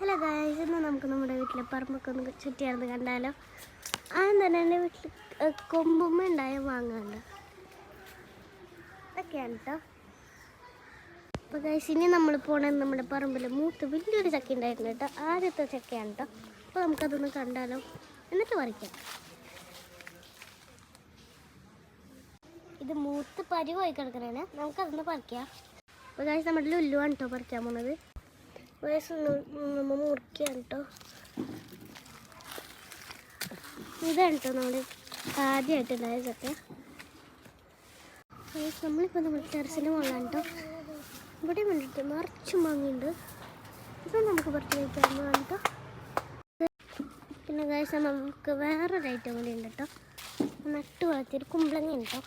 Hello guys, ഇന്ന് നമുക്ക് നമ്മുടെ വീട്ടിലെ പറമ്പൊക്കെ ഒന്ന് ചുറ്റിയാർന്ന് കണ്ടാലോ. ആദ്യം തന്നെ എൻ്റെ വീട്ടിൽ കൊമ്പുമ്മ ഉണ്ടായ വാങ്ങാണ്ട് അതൊക്കെയാണ് കേട്ടോ. അപ്പോൾ ഗായ്സ്, ഇനി നമ്മൾ പോണത് നമ്മുടെ പറമ്പിൽ മൂത്ത് വലിയൊരു ചക്ക ഉണ്ടായിരുന്നു കേട്ടോ. ആദ്യത്തെ ചക്കയാണ് കേട്ടോ. അപ്പോൾ നമുക്കതൊന്ന് കണ്ടാലോ, എന്നിട്ട് പറിക്കാം. ഇത് മൂത്ത് പരിവായി കിടക്കണേ, നമുക്കതൊന്ന് പറിക്കാം. അപ്പോൾ ഗായ്സ്, നമ്മുടെ ലുല്ലുവാണ് കേട്ടോ പറിക്കാൻ പോണത്. നമ്മൾ മുറിക്കുകയാണ് കേട്ടോ. ഇതാണ് കേട്ടോ നമ്മൾ ആദ്യമായിട്ടുണ്ടായ ചക്ക. നമ്മളിപ്പോൾ നമ്മുടെ ടെറസിൻ്റെ മുകളിലാണ് കേട്ടോ. ഇവിടെ വേണ്ടിയിട്ട് നിറച്ചും വാങ്ങിയിട്ടുണ്ട്. ഇപ്പം നമുക്ക് പറിച്ച് കഴിക്കാവുന്നതാണ് കേട്ടോ. പിന്നെ ഗായ്സ്, നമുക്ക് വേറൊരു ഐറ്റം കൂടി ഉണ്ട് കേട്ടോ. നട്ട് വളർത്തിയൊരു കുമ്പളങ്ങ ഉണ്ട് കേട്ടോ.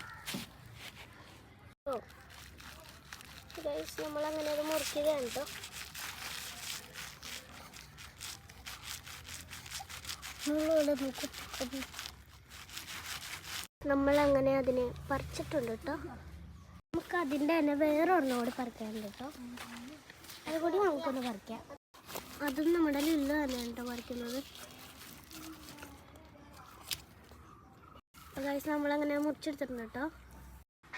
ഗായ്സ്, നമ്മളങ്ങനെ അത് മുറിക്കുകയാണ് കേട്ടോ. നമ്മളങ്ങനെ അതിനെ പറിച്ചിട്ടുണ്ട് കേട്ടോ. നമുക്ക് അതിൻ്റെ തന്നെ വേറെ ഒരെണ്ണോട് പറിക്കാനുണ്ട് കേട്ടോ. അതുകൂടി നമുക്കൊന്ന് പറിക്കാം. അതും നമ്മുടെ ലുല്ലു തന്നെയാണ് കേട്ടോ പറിക്കുന്നത്. ഗായ്സ്, നമ്മളങ്ങനെ മുറിച്ചെടുത്തിട്ടുണ്ട് കേട്ടോ.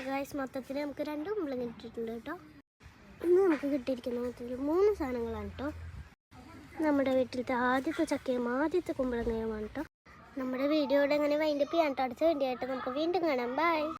ഗായ്സ്, മൊത്തത്തിൽ നമുക്ക് 2 കുമ്പളങ്ങ ഇട്ടിട്ടുണ്ട് കേട്ടോ. ഇന്ന് നമുക്ക് കിട്ടിയിരിക്കുന്ന മൊത്തത്തിൽ 3 സാധനങ്ങളാണ് കേട്ടോ. നമ്മുടെ വീട്ടിലത്തെ ആദ്യത്തെ ചക്കയും ആദ്യത്തെ കുമ്പളങ്ങയുമാണ് കേട്ടോ. നമ്മുടെ വീഡിയോയുടെ അങ്ങനെ വൈൻഡപ്പ് ചെയ്യാൻ കേട്ടോ. അടുത്ത വീഡിയോ ആയിട്ട് നമുക്ക് വീണ്ടും കാണാം. ബൈ.